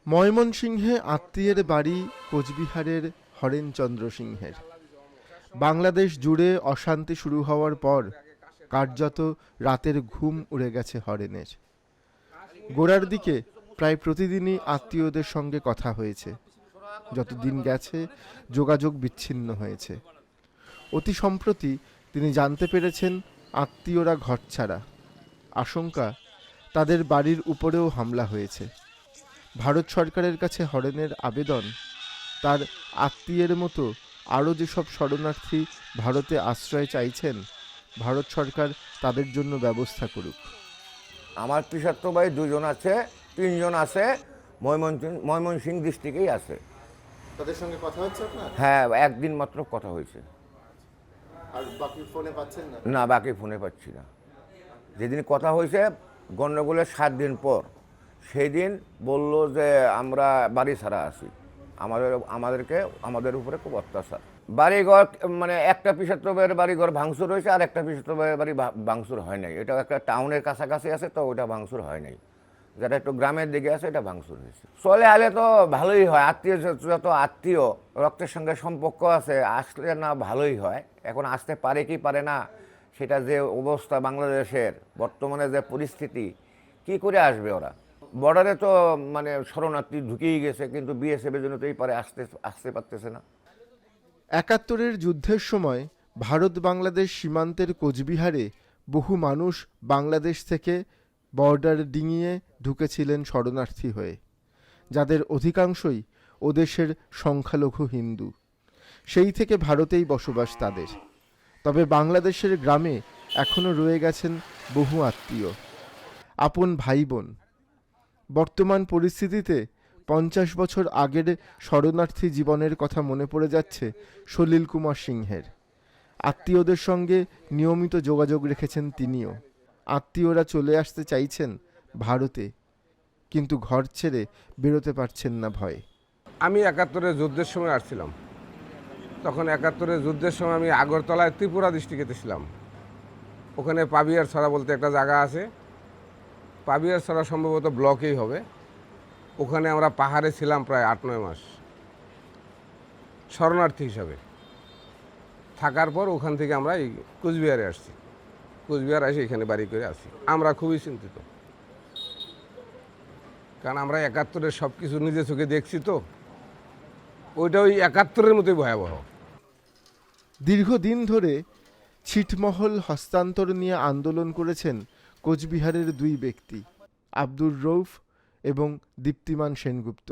ময়মনসিংহে আত্মীয়ের বাড়ি কোচবিহারের হরেনচন্দ্র সিংহের। বাংলাদেশ জুড়ে অশান্তি শুরু হওয়ার পর কার্যত রাতের ঘুম উড়ে গেছে হরেনের। গোড়ার দিকে প্রায় প্রতিদিনই আত্মীয়দের সঙ্গে কথা হয়েছে, যতদিন গেছে যোগাযোগ বিচ্ছিন্ন হয়েছে। অতি সম্প্রতি তিনি জানতে পেরেছেন আত্মীয়রা ঘরছাড়া। আশঙ্কা তাদের বাড়ির উপরেও হামলা হয়েছে। ভারত সরকারের কাছে হরেনের আবেদন, তার আত্মীয়ের মতো আরও যেসব শরণার্থী ভারতে আশ্রয় চাইছেন, ভারত সরকার তাদের জন্য ব্যবস্থা করুক। আমার পিসাত্ত ভাই 2 জন আছে, 3 জন আছে, ময়মনসিংহ ডিস্ট্রিক্টেই আছে। তাদের সঙ্গে কথা হচ্ছে আপনার? হ্যাঁ, একদিন মাত্র কথা হয়েছে। আর বাকি ফোনে পাচ্ছেন না? না, বাকি ফোনে পাচ্ছি না। যেদিন কথা হয়েছে গণ্ডগোলের 7 দিন পর, সেই দিন বলল যে আমরা বাড়ি ছাড়া আছি, আমাদের উপরে খুব অত্যাচার। বাড়িঘর মানে একটা পিসাত্ত ভাইয়ের বাড়িঘর ভাঙচুর হয়েছে, আর একটা পিসাত্ত ভাইয়ের বাড়ি ভাঙচুর হয় নাই। এটা একটা টাউনের কাছাকাছি আছে, তো ওইটা ভাঙচুর হয় নাই। যেটা একটু গ্রামের দিকে আছে এটা ভাঙচুর হয়েছে। চলে আলে তো ভালোই হয়, যত আত্মীয় রক্তের সঙ্গে সম্পর্ক আছে, আসলে না ভালোই হয়। এখন আসতে পারে কি পারে না, সেটা যে অবস্থা বাংলাদেশের বর্তমানে যে পরিস্থিতি, কি করে আসবে ওরা? বর্ডারে তো মানে শরণার্থী ঢুকেই গেছে, কিন্তু বিএসএফের জন্য তো এই পারে আসতে পারতেছে না। 71-এর যুদ্ধের সময় ভারত বাংলাদেশ সীমান্তের কোচবিহারে বহু মানুষ বাংলাদেশ থেকে বর্ডার ডিঙিয়ে ঢুকেছিলেন শরণার্থী হয়ে, যাদের অধিকাংশই ওদেশের সংখ্যালঘু হিন্দু। সেই থেকে ভারতেই বসবাস তাদের। তবে বাংলাদেশের গ্রামে এখনও রয়ে গেছেন বহু আত্মীয়, আপন ভাই বোন। বর্তমান পরিস্থিতিতে 50 বছর আগের শরণার্থী জীবনের কথা মনে পড়ে যাচ্ছে সলিল কুমার সিংহের। আত্মীয়দের সঙ্গে নিয়মিত যোগাযোগ রেখেছেন তিনিও। আত্মীয়রা চলে আসতে চাইছেন ভারতে, কিন্তু ঘর ছেড়ে বেরোতে পারছেন না ভয়ে। আমি 71-এর যুদ্ধের সময় আসছিলাম। তখন 71-এর যুদ্ধের সময় আমি আগরতলায় ত্রিপুরা ডিস্ট্রিক্টেতে ছিলাম। ওখানে পাবিয়ার ছড়া বলতে একটা জায়গা আছে, পাবিয়ার ছড়া সম্ভবত ব্লকেই হবে। ওখানে আমরা পাহাড়ে ছিলাম প্রায় 8-9 মাস শরণার্থী হিসাবে। থাকার পর ওখান থেকে আমরা এই কোচবিহারে আসছি। কোচবিহার এসে এখানে বাড়ি করে আসি। আমরা খুবই চিন্তিত, কারণ আমরা 71-এর সব কিছু নিজে চোখে দেখছি, তো ওইটা ওই 71-এর মতোই ভয়াবহ। দীর্ঘদিন ধরে ছিটমহল হস্তান্তর নিয়ে আন্দোলন করেছেন কোচবিহারের 2 ব্যক্তি, আব্দুর রৌফ এবং দীপ্তিমান সেনগুপ্ত।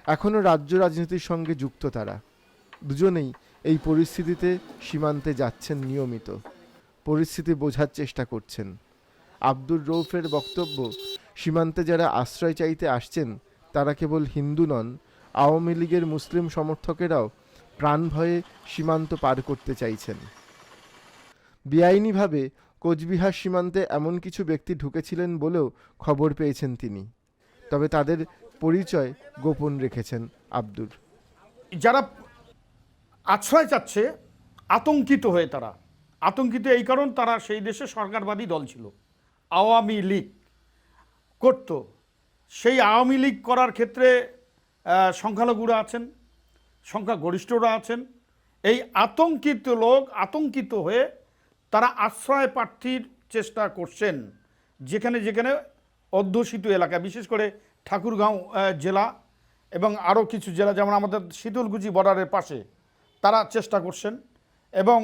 এখনও রাজ্য রাজনীতির সঙ্গে যুক্ত তারা। দুজনেই এই পরিস্থিতিতে সীমান্তে যাচ্ছেন নিয়মিত, পরিস্থিতি বোঝার চেষ্টা করছেন। আব্দুর রৌফের বক্তব্য, সীমান্তে যারা আশ্রয় চাইতে আসছেন তারা কেবল হিন্দু নন, আওয়ামী লীগের মুসলিম সমর্থকেরাও প্রাণ ভয়ে সীমান্ত পার করতে চাইছেন। বেআইনিভাবে কোচবিহার সীমান্তে এমন কিছু ব্যক্তি ঢুকেছিলেন বলেও খবর পেয়েছেন তিনি। তবে তাদের পরিচয় গোপন রেখেছেন আব্দুর। যারা আশ্রয় চাচ্ছে আতঙ্কিত হয়ে, তারা আতঙ্কিত এই কারণ তারা সেই দেশে সরকারবাদী দল ছিল, আওয়ামী লীগ করত। সেই আওয়ামী লীগ করার ক্ষেত্রে সংখ্যালঘুরা আছেন, সংখ্যাগরিষ্ঠরা আছেন। এই আতঙ্কিত লোক আতঙ্কিত হয়ে তারা আশ্রয় প্রার্থীর চেষ্টা করছেন যেখানে যেখানে অধ্যুষিত এলাকা, বিশেষ করে ঠাকুরগাঁও জেলা এবং আরও কিছু জেলা, যেমন আমাদের শীতলকুচি বর্ডারের পাশে, তারা চেষ্টা করছেন। এবং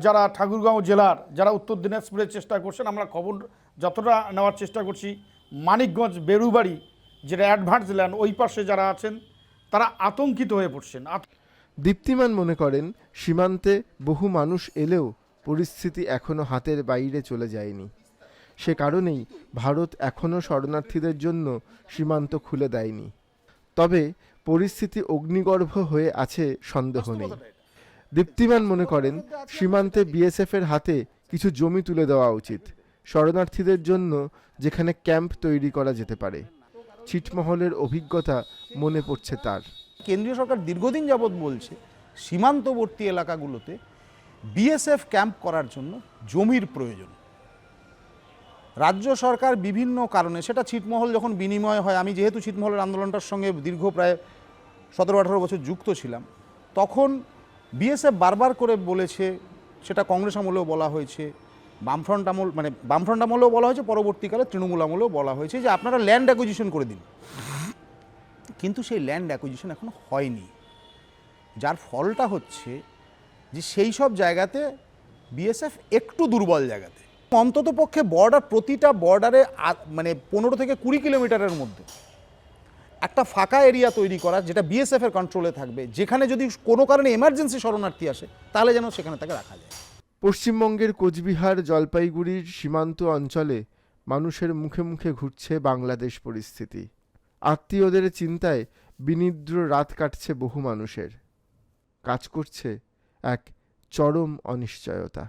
যারা ঠাকুরগাঁও জেলার, যারা উত্তর দিনাজপুরের চেষ্টা করছেন, আমরা খবর যতটা নেওয়ার চেষ্টা করছি, মানিকগঞ্জ বেরুবাড়ি যেটা অ্যাডভান্স ল্যান্ড, ওই পাশে যারা আছেন তারা আতঙ্কিত হয়ে পড়ছেন। দীপ্তিমান মনে করেন সীমান্তে বহু মানুষ এলেও পরিস্থিতি এখনও হাতের বাইরে চলে যায়নি। সে কারণেই ভারত এখনও শরণার্থীদের জন্য সীমান্ত খুলে দেয়নি। তবে পরিস্থিতি অগ্নিগর্ভ হয়ে আছে সন্দেহ নেই। দীপ্তিমান মনে করেন সীমান্তে বিএসএফের হাতে কিছু জমি তুলে দেওয়া উচিত, শরণার্থীদের জন্য যেখানে ক্যাম্প তৈরি করা যেতে পারে। ছিটমহলের অভিজ্ঞতা মনে পড়ছে তার। কেন্দ্রীয় সরকার দীর্ঘদিন যাবৎ বলছে সীমান্তবর্তী এলাকাগুলোতে বিএসএফ ক্যাম্প করার জন্য জমির প্রয়োজন। রাজ্য সরকার বিভিন্ন কারণে, সেটা ছিটমহল যখন বিনিময় হয়, আমি যেহেতু ছিটমহলের আন্দোলনটার সঙ্গে দীর্ঘ প্রায় 17-18 বছর যুক্ত ছিলাম, তখন বিএসএফ বারবার করে বলেছে, সেটা কংগ্রেস আমলেও বলা হয়েছে, বামফ্রন্ট আমলেও বলা হয়েছে, পরবর্তীকালে তৃণমূল আমলেও বলা হয়েছে যে আপনারা ল্যান্ড অ্যাকুইজিশন করে দিন। কিন্তু সেই ল্যান্ড অ্যাকুইজিশন এখনো হয়নি, যার ফলটা হচ্ছে যে সেই সব জায়গাতে বিএসএফ একটু দুর্বল জায়গাতে, অন্তত পক্ষে বর্ডার, প্রতিটা বর্ডারে মানে 15 থেকে 20 কিলোমিটারের মধ্যে একটা ফাঁকা এরিয়া তৈরি করা, যেটা বিএসএফ এর কন্ট্রোলে থাকবে, যেখানে যদি কোনো কারণে এমার্জেন্সি শরণার্থী আসে তাহলে যেন সেখানে তাকে রাখা যায়। পশ্চিমবঙ্গের কোচবিহার জলপাইগুড়ির সীমান্ত অঞ্চলে মানুষের মুখে মুখে ঘুরছে বাংলাদেশ পরিস্থিতি। আত্মীয়দের চিন্তায় বিনিদ্র রাত কাটছে বহু মানুষের। কাজ করছে এক চরম অনিশ্চয়তা।